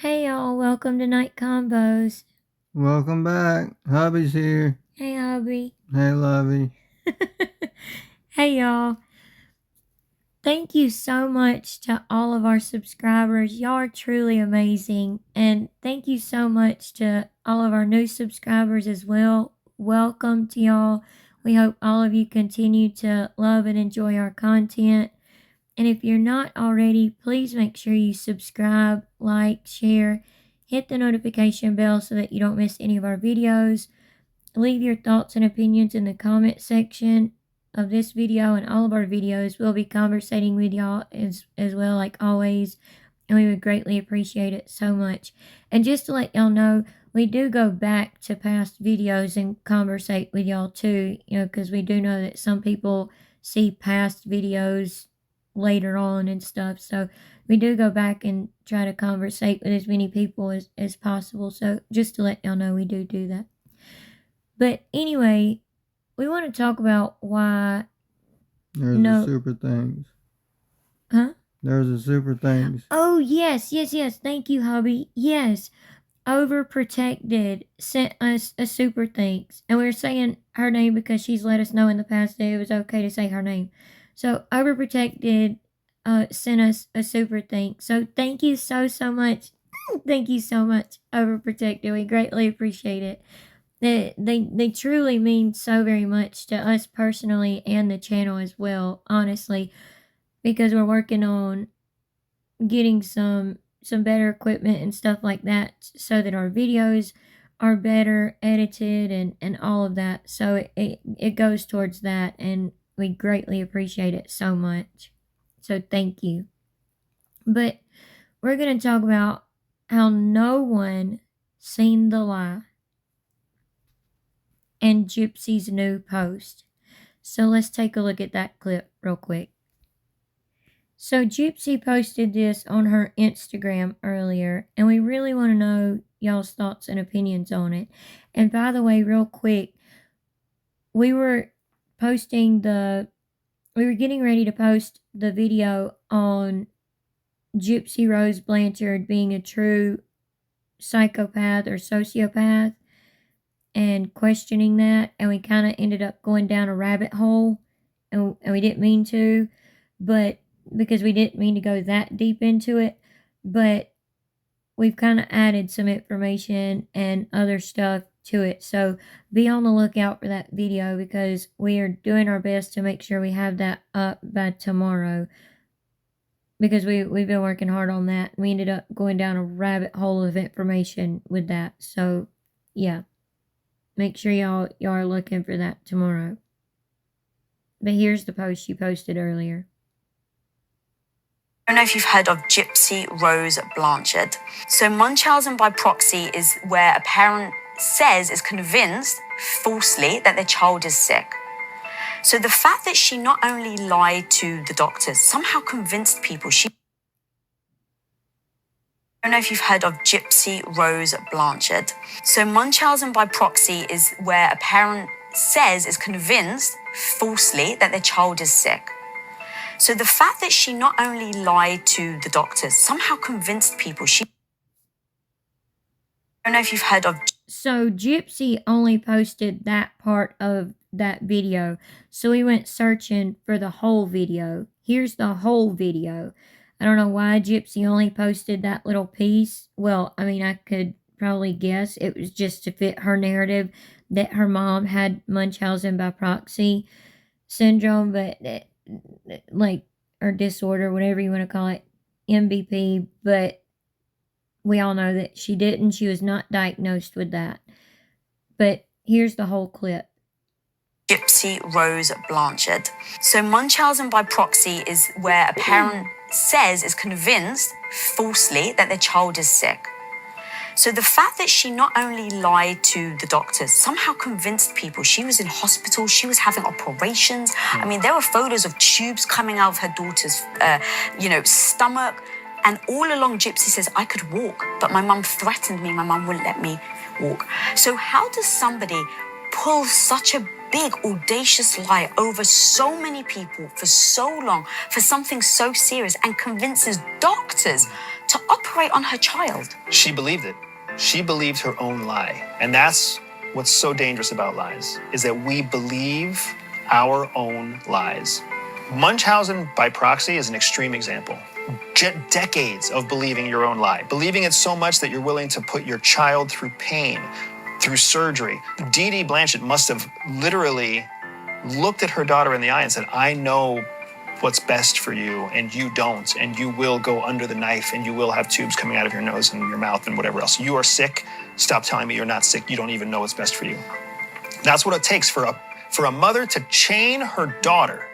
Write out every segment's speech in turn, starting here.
Hey y'all, welcome to Night Combos. Welcome back. Hubby's here. Hey hubby. Hey, Lovey. Hey y'all. Thank you so much to all of our subscribers. Y'all are truly amazing. And thank you so much to all of our new subscribers as well. Welcome to y'all. We hope all of you continue to love and enjoy our content. And if you're not already, please make sure you subscribe, like, share, hit the notification bell so that you don't miss any of our videos. Leave your thoughts and opinions in the comment section of this video and all of our videos. We'll be conversating with y'all as well, like always, and we would greatly appreciate it so much. And just to let y'all know, we do go back to past videos and conversate with y'all too, because we do know that some people see past videos later on and stuff. So we do go back and try to conversate with as many people as possible. So just to let y'all know, we do that. But anyway, we want to talk about why. There's the super things. Huh? There's the super things. Oh, yes. Thank you, hubby. Yes. Overprotected sent us a super thanks. And we were saying her name because she's let us know in the past that it was okay to say her name. So Overprotected sent us a super thanks. So thank you so much. Thank you so much, Overprotected. We greatly appreciate it. They truly mean so very much to us personally and the channel as well, honestly, because we're working on getting some better equipment and stuff like that so that our videos are better edited and all of that. So it goes towards that, and we greatly appreciate it so much. So thank you. But we're going to talk about how no one seen the lie and Gypsy's new post. So let's take a look at that clip real quick. So Gypsy posted this on her Instagram earlier, and we really want to know y'all's thoughts and opinions on it. And by the way, real quick, we were getting ready to post the video on Gypsy Rose Blanchard being a true psychopath or sociopath and questioning that, and we kind of ended up going down a rabbit hole, and we didn't mean to, but because we didn't mean to go that deep into it, but we've kind of added some information and other stuff to it. So be on the lookout for that video because we are doing our best to make sure we have that up by tomorrow, because we've been working hard on that. We ended up going down a rabbit hole of information with that. So yeah, make sure y'all are looking for that tomorrow. But here's the post she posted earlier. I don't know if you've heard of Gypsy Rose Blanchard. So Munchausen by proxy is where a parent is convinced falsely that their child is sick. So the fact that she not only lied to the doctors, somehow convinced people I don't know if you've heard of Gypsy Rose Blanchard. So Munchausen by proxy is where a parent is convinced falsely that their child is sick. So the fact that she not only lied to the doctors, somehow convinced people I don't know if you've heard of. So Gypsy only posted that part of that video. So we went searching for the whole video. Here's the whole video. I don't know why Gypsy only posted that little piece. Well, I mean, I could probably guess it was just to fit her narrative that her mom had Munchausen by proxy syndrome, but like, or disorder, whatever you want to call it, MBP, but we all know that she didn't. She was not diagnosed with that. But here's the whole clip. Gypsy Rose Blanchard. So Munchausen by proxy is where a parent is convinced falsely that their child is sick. So the fact that she not only lied to the doctors, somehow convinced people she was in hospital, she was having operations. I mean, there were photos of tubes coming out of her daughter's, stomach. And all along, Gypsy says, I could walk, but my mum threatened me. My mum wouldn't let me walk. So how does somebody pull such a big, audacious lie over so many people for so long, for something so serious, and convinces doctors to operate on her child. She believed it. She believed her own lie. And that's what's so dangerous about lies, is that we believe our own lies. Munchausen by proxy is an extreme example. Decades of believing your own lie, believing it so much that you're willing to put your child through pain, through surgery. Dee Blanchett must have literally looked at her daughter in the eye and said, I know what's best for you, and you don't, and you will go under the knife, and you will have tubes coming out of your nose and your mouth and whatever else. You are sick. Stop telling me you're not sick. You don't even know what's best for you. That's what it takes for a mother to chain her daughter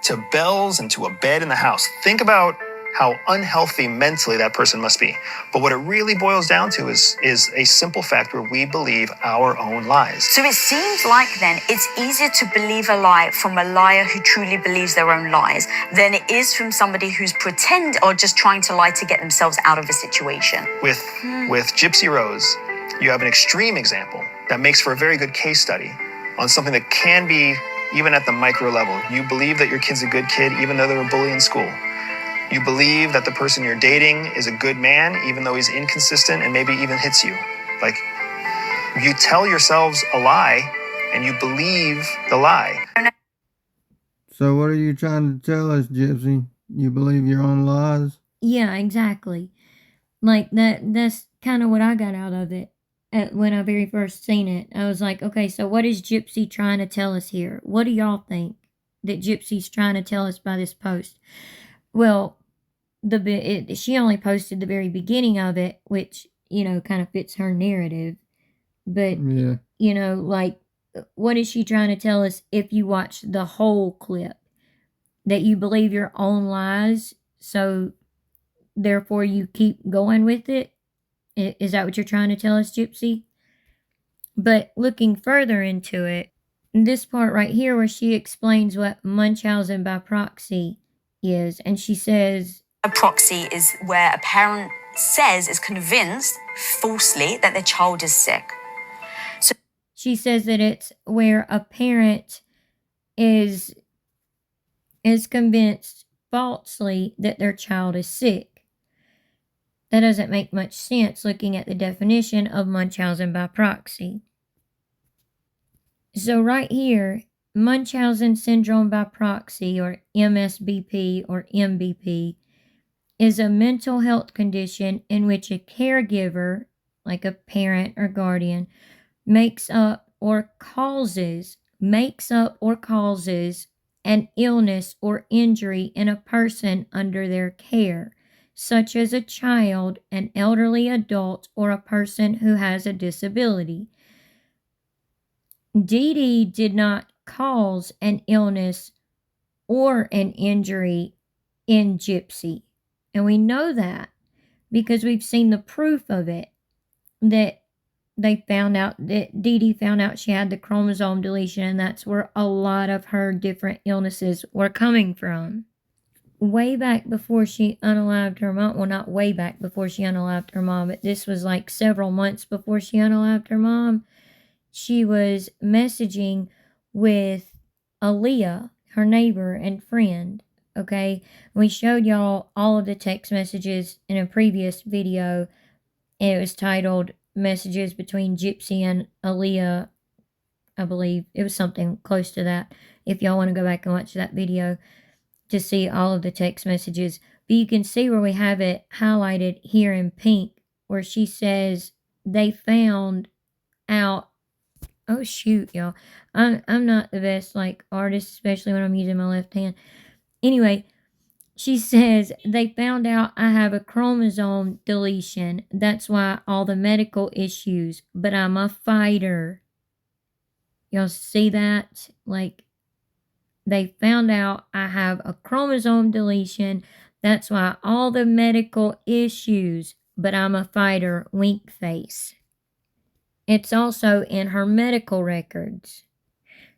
to bells and to a bed in the house. Think about how unhealthy mentally that person must be. But what it really boils down to is a simple fact where we believe our own lies. So it seems like then it's easier to believe a lie from a liar who truly believes their own lies than it is from somebody who's pretend or just trying to lie to get themselves out of a situation. With Gypsy Rose, you have an extreme example that makes for a very good case study on something that can be even at the micro level. You believe that your kid's a good kid even though they're a bully in school. You believe that the person you're dating is a good man, even though he's inconsistent and maybe even hits you. Like, you tell yourselves a lie and you believe the lie. So what are you trying to tell us, Gypsy? You believe your own lies? Yeah, exactly. Like, that's kind of what I got out of it when I very first seen it. I was like, okay, so what is Gypsy trying to tell us here? What do y'all think that Gypsy's trying to tell us by this post? Well, she only posted the very beginning of it, which, kind of fits her narrative. But, yeah, like, what is she trying to tell us if you watch the whole clip? That you believe your own lies, so therefore you keep going with it? Is that what you're trying to tell us, Gypsy? But looking further into it, this part right here where she explains what Munchausen by proxy is, and she says, a proxy is where a parent is convinced falsely that their child is sick. So she says that it's where a parent is convinced falsely that their child is sick. That doesn't make much sense looking at the definition of Munchausen by proxy. So right here, Munchausen syndrome by proxy, or MSBP or MBP, is a mental health condition in which a caregiver, like a parent or guardian, makes up or causes an illness or injury in a person under their care, such as a child, an elderly adult, or a person who has a disability. Dee did not cause an illness or an injury in Gypsy. And we know that because we've seen the proof of it, that they found out that Dee found out she had the chromosome deletion, and that's where a lot of her different illnesses were coming from. Way back before she unalived her mom, well, not way back before she unalived her mom, but this was like several months before she unalived her mom, she was messaging with Aaliyah, her neighbor and friend. Okay, we showed y'all all of the text messages in a previous video, and it was titled Messages Between Gypsy and Aaliyah. I believe it was something close to that, if y'all want to go back and watch that video to see all of the text messages. But you can see where we have it highlighted here in pink, where she says they found out. Oh shoot, y'all, I'm not the best artist, especially when I'm using my left hand. Anyway, she says, they found out I have a chromosome deletion. That's why all the medical issues, but I'm a fighter. Y'all see that? They found out I have a chromosome deletion. That's why all the medical issues, but I'm a fighter, wink face. It's also in her medical records.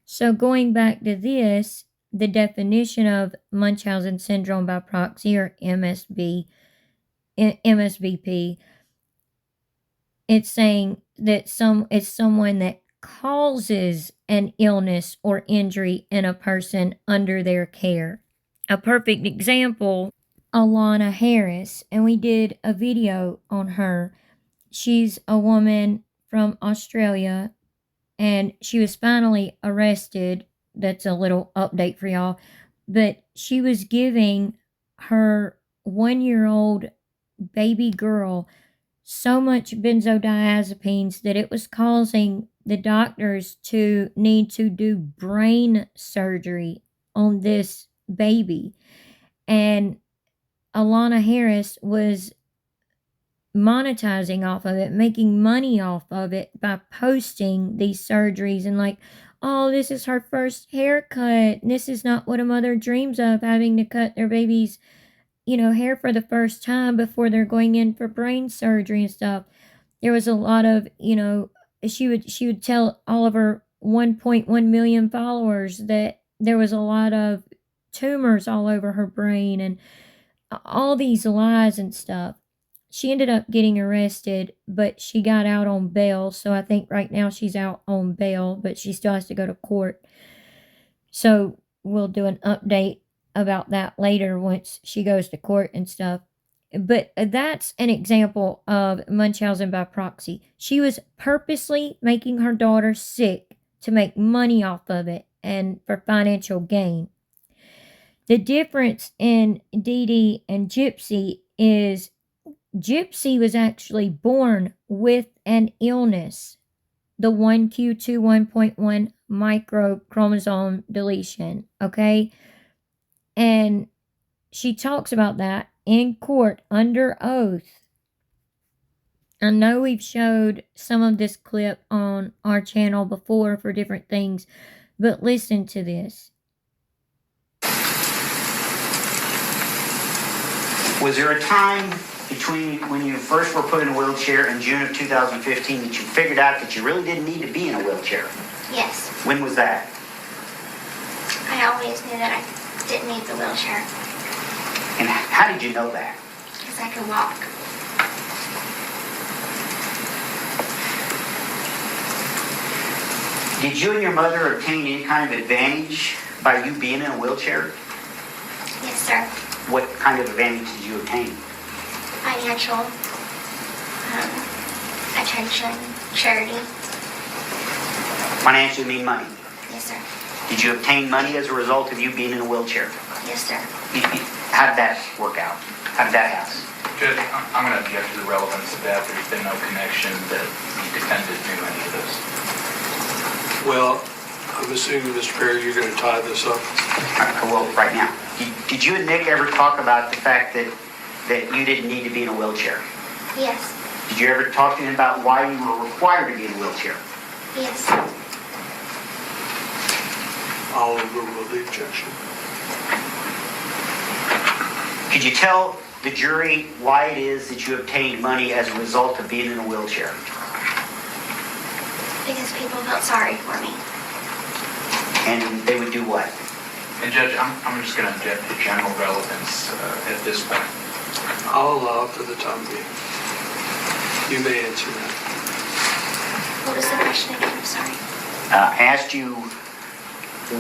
So going back to this, the definition of Munchausen syndrome by proxy, or MSBP, it's saying that it's someone that causes an illness or injury in a person under their care. A perfect example Alana Harris, and we did a video on her. She's a woman from Australia, and she was finally arrested. That's a little update for y'all. But she was giving her 1-year-old baby girl so much benzodiazepines that it was causing the doctors to need to do brain surgery on this baby. And Alana Harris was monetizing off of it, making money off of it by posting these surgeries and like, oh, this is her first haircut. This is not what a mother dreams of, having to cut their baby's, hair for the first time before they're going in for brain surgery and stuff. There was a lot of, she would tell all of her 1.1 million followers that there was a lot of tumors all over her brain and all these lies and stuff. She ended up getting arrested, but she got out on bail. So I think right now she's out on bail, but she still has to go to court. So we'll do an update about that later once she goes to court and stuff. But that's an example of Munchausen by proxy. She was purposely making her daughter sick to make money off of it and for financial gain. The difference in Dee Dee and Gypsy is Gypsy was actually born with an illness, the 1q21.1 microchromosome deletion, okay? And she talks about that in court under oath. I know we've showed some of this clip on our channel before for different things, but listen to this. Was there a time between when you first were put in a wheelchair in June of 2015 that you figured out that you really didn't need to be in a wheelchair? Yes. When was that? I always knew that I didn't need the wheelchair And how did you know that? because I could walk. Did you and your mother obtain any kind of advantage by you being in a wheelchair? Yes, sir. What kind of advantage did you obtain? Financial, attention, charity. Financially mean money. Yes, sir. Did you obtain money as a result of you being in a wheelchair? Yes, sir. How did that work out? How did that happen? Judge, I'm going to object to the relevance of that. There's been no connection that the defendant knew any of this. Well, I'm assuming, Mr. Perry, you're going to tie this up. Well, right now. Did you and Nick ever talk about the fact that you didn't need to be in a wheelchair? Yes. Did you ever talk to him about why you were required to be in a wheelchair? Yes. I'll overrule the objection. Could you tell the jury why it is that you obtained money as a result of being in a wheelchair? Because people felt sorry for me. And they would do what? And Judge, I'm just going to object to general relevance at this point. I'll allow it for the time being. You may answer that. What was the question again? I'm sorry. I asked you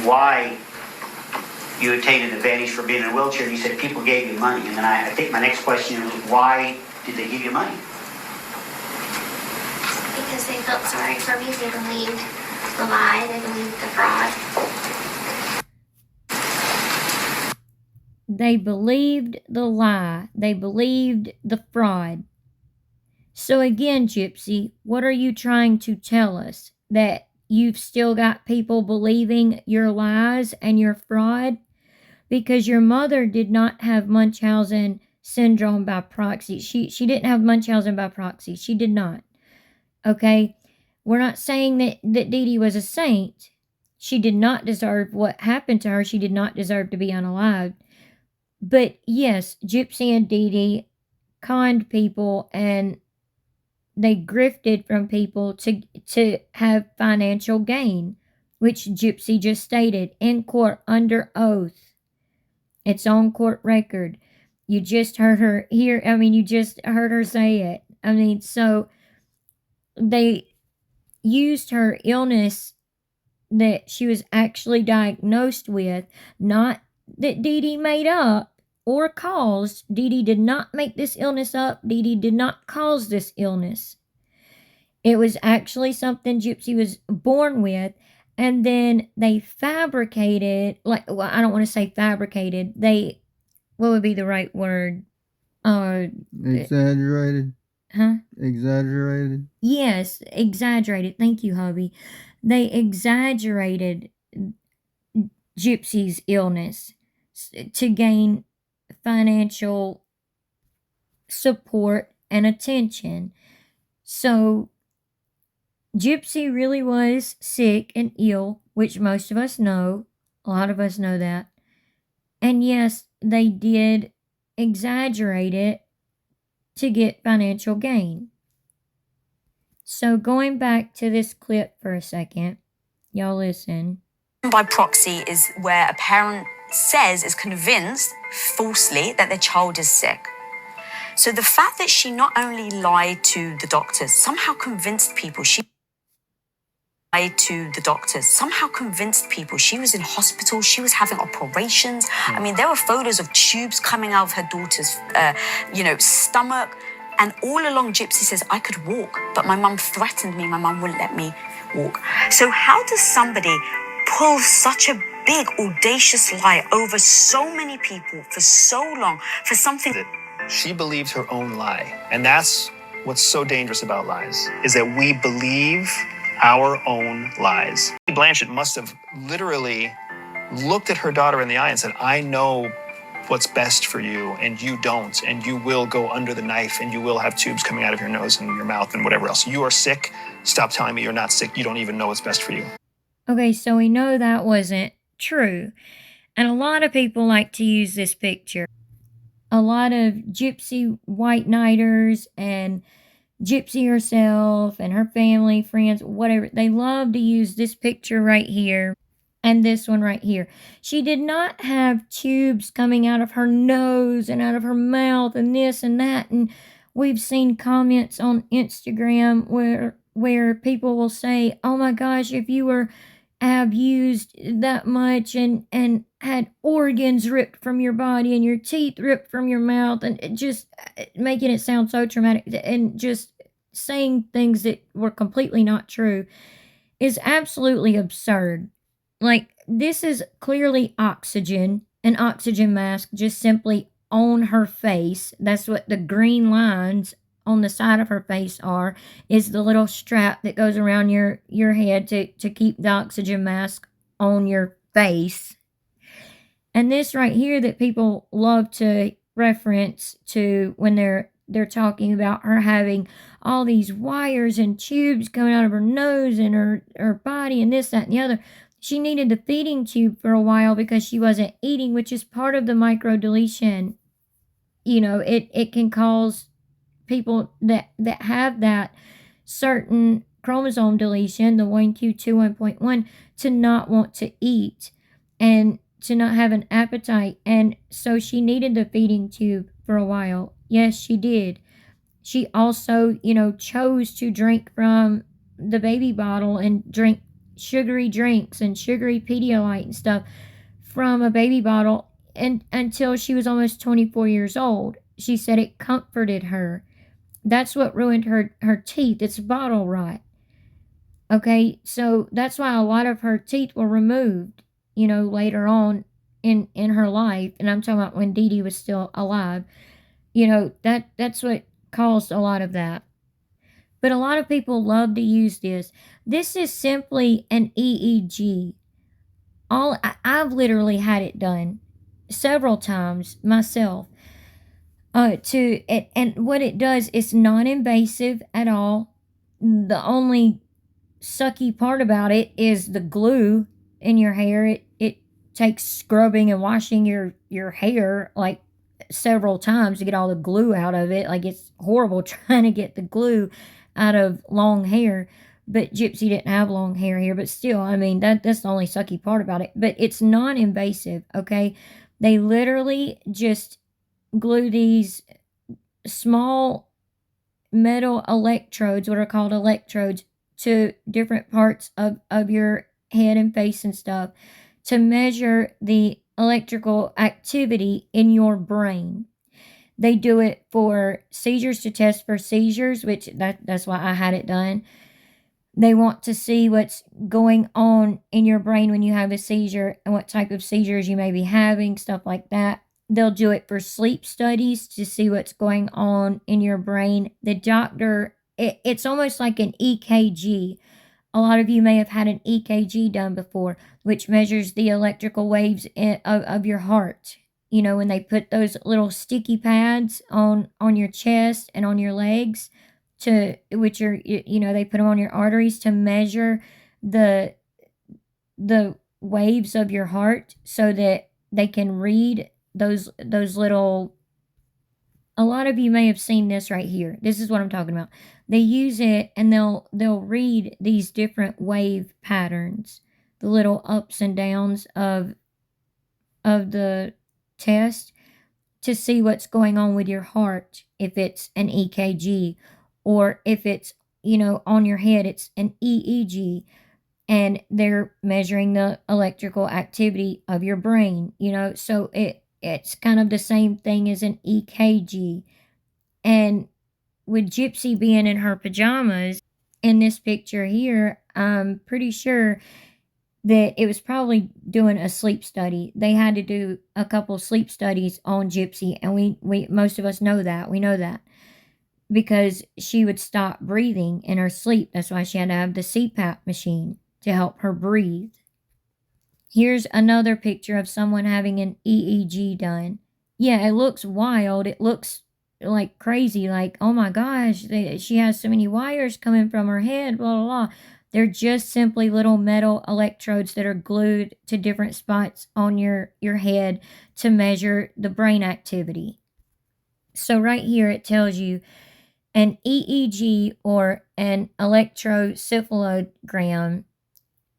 why you obtained an advantage for being in a wheelchair, and you said people gave you money. And then I think my next question is, why did they give you money? Because they felt sorry for me. They believed the lie. They believed the fraud. They believed the lie. They believed the fraud. So again, Gypsy, what are you trying to tell us? That you've still got people believing your lies and your fraud? Because your mother did not have Munchausen syndrome by proxy. She didn't have Munchausen by proxy. She did not. Okay? We're not saying that Dee Dee was a saint. She did not deserve what happened to her. She did not deserve to be unalived. But yes, Gypsy and Dee Dee conned people and they grifted from people to have financial gain, which Gypsy just stated in court under oath. It's on court record. You just heard her here. I mean, you just heard her say it. I mean, so they used her illness that she was actually diagnosed with, not that Dee Dee made up, or caused. Dee Dee did not make this illness up. Dee Dee did not cause this illness. It was actually something Gypsy was born with, and then they fabricated, like, well, I don't want to say fabricated. They, what would be the right word? Exaggerated? Huh? Exaggerated? Yes, exaggerated. Thank you, hubby. They exaggerated Gypsy's illness to gain financial support and attention. So Gypsy really was sick and ill, which most of us know. A lot of us know that. And yes, they did exaggerate it to get financial gain. So going back to this clip for a second, y'all listen. By proxy is where a parent is convinced falsely that their child is sick. So the fact that she not only lied to the doctors, somehow convinced people she was in hospital, she was having operations. I mean, there were photos of tubes coming out of her daughter's, stomach. And all along, Gypsy says, I could walk, but my mum threatened me. My mum wouldn't let me walk. So how does somebody pull such a big, audacious lie over so many people for so long for something that she believed her own lie? And that's what's so dangerous about lies, is that we believe our own lies. Blanchett must have literally looked at her daughter in the eye and said, I know what's best for you, and you don't, and you will go under the knife, and you will have tubes coming out of your nose and your mouth and whatever else. You are sick. Stop telling me you're not sick. You don't even know what's best for you. Okay, so we know that wasn't true. And a lot of people like to use this picture. A lot of Gypsy white knighters and Gypsy herself and her family, friends, whatever, they love to use this picture right here and this one right here. She did not have tubes coming out of her nose and out of her mouth and this and that. And we've seen comments on Instagram where people will say, oh my gosh, if you were abused that much and had organs ripped from your body and your teeth ripped from your mouth, and just making it sound so traumatic and just saying things that were completely not true is absolutely absurd. Like, this is clearly oxygen, an oxygen mask just simply on her face. That's what the green lines on the side of her face are, is the little strap that goes around your head to keep the oxygen mask on your face. And this right here that people love to reference to when they're talking about her having all these wires and tubes coming out of her nose and her body and this, that, and the other. She needed the feeding tube for a while because she wasn't eating, which is part of the microdeletion. You know, it can cause people that have that certain chromosome deletion, the 1q21.1, to not want to eat and to not have an appetite. And so she needed the feeding tube for a while. Yes, she did. She also, chose to drink from the baby bottle and drink sugary drinks and sugary Pedialyte and stuff from a baby bottle, and until she was almost 24 years old. She said it comforted her. That's what ruined her teeth. It's bottle rot. Okay, so that's why a lot of her teeth were removed, later on in her life. And I'm talking about when Dee Dee was still alive. That's what caused a lot of that. But a lot of people love to use this. This is simply an EEG. I've literally had it done several times myself. And what it does is non-invasive at all. The only sucky part about it is the glue in your hair. It takes scrubbing and washing your hair like several times to get all the glue out of it. Like, it's horrible trying to get the glue out of long hair. But Gypsy didn't have long hair here, but still, I mean, that's the only sucky part about it. But it's non-invasive, okay? They literally just glue these small metal electrodes, what are called electrodes, to different parts of your head and face and stuff to measure the electrical activity in your brain. They do it for seizures, to test for seizures, which that's why I had it done. They want to see what's going on in your brain when you have a seizure and what type of seizures you may be having, stuff like that. They'll do it for sleep studies to see what's going on in your brain. The doctor, it's almost like an EKG. A lot of you may have had an EKG done before, which measures the electrical waves of your heart. You know, when they put those little sticky pads on your chest and on your legs, to which are, you know, they put them on your arteries to measure the waves of your heart so that they can read those little. A lot of you may have seen this right here. This is what I'm talking about. They use it and they'll read these different wave patterns, the little ups and downs of the test, to see what's going on with your heart, if it's an EKG, or if it's, you know, on your head, it's an EEG, and they're measuring the electrical activity of your brain, you know, so it's kind of the same thing as an EKG. And with Gypsy being in her pajamas in this picture here, I'm pretty sure that it was probably doing a sleep study. They had to do a couple sleep studies on Gypsy, and we most of us know that. We know that because she would stop breathing in her sleep. That's why she had to have the CPAP machine to help her breathe. Here's another picture of someone having an EEG done. Yeah, it looks wild. It looks like crazy, like, oh my gosh, she has so many wires coming from her head, blah, blah, blah. They're just simply little metal electrodes that are glued to different spots on your head to measure the brain activity. So right here it tells you an EEG, or an electroencephalogram.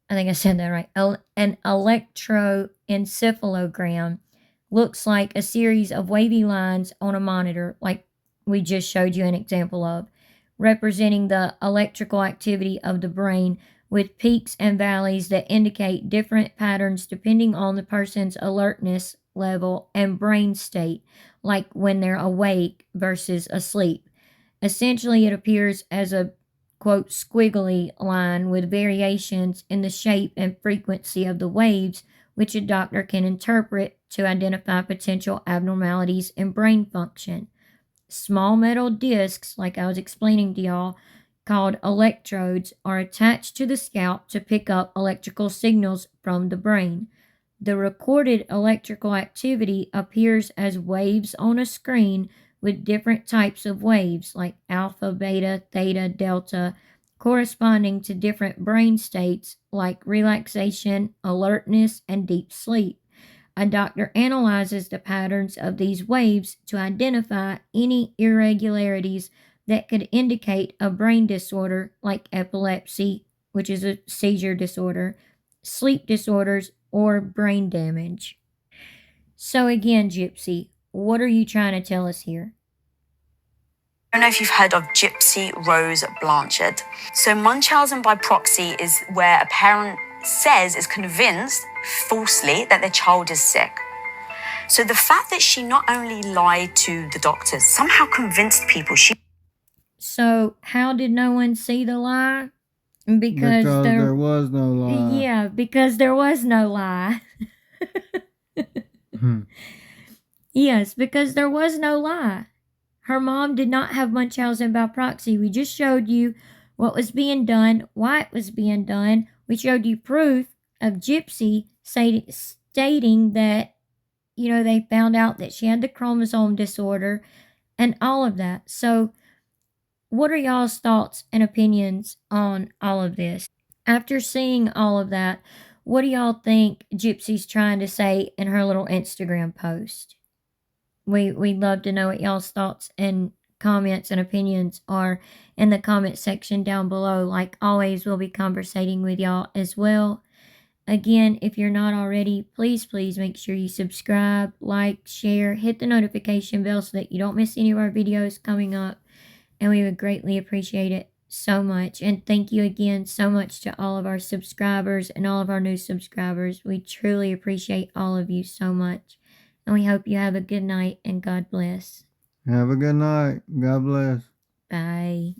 I think I said that right. An electroencephalogram looks like a series of wavy lines on a monitor, like we just showed you an example of, representing the electrical activity of the brain, with peaks and valleys that indicate different patterns depending on the person's alertness level and brain state, like when they're awake versus asleep. Essentially, it appears as a, quote, squiggly line with variations in the shape and frequency of the waves, which a doctor can interpret to identify potential abnormalities in brain function. Small metal discs, like I was explaining to y'all, called electrodes, are attached to the scalp to pick up electrical signals from the brain. The recorded electrical activity appears as waves on a screen, with different types of waves like alpha, beta, theta, delta, corresponding to different brain states like relaxation, alertness, and deep sleep. A doctor analyzes the patterns of these waves to identify any irregularities that could indicate a brain disorder like epilepsy, which is a seizure disorder, sleep disorders, or brain damage. So again, Gypsy, what are you trying to tell us here? I don't know if you've heard of Gypsy Rose Blanchard. So Munchausen by proxy is where a parent is convinced falsely that their child is sick. So the fact that she not only lied to the doctors, somehow convinced people So how did no one see the lie? Because there was no lie. Yeah, because there was no lie. Yes, because there was no lie. Her mom did not have Munchausen by proxy. We just showed you what was being done, why it was being done. We showed you proof of Gypsy stating that, you know, they found out that she had the chromosome disorder and all of that. So what are y'all's thoughts and opinions on all of this? After seeing all of that, what do y'all think Gypsy's trying to say in her little Instagram post? We'd love to know what y'all's thoughts and comments and opinions are in the comment section down below. Like always, we'll be conversating with y'all as well. Again, if you're not already, please make sure you subscribe, like, share, hit the notification bell so that you don't miss any of our videos coming up. And we would greatly appreciate it. so much. And thank you again so much to all of our subscribers and all of our new subscribers. We truly appreciate all of you so much. And we hope you have a good night and God bless. Have a good night. God bless. Bye.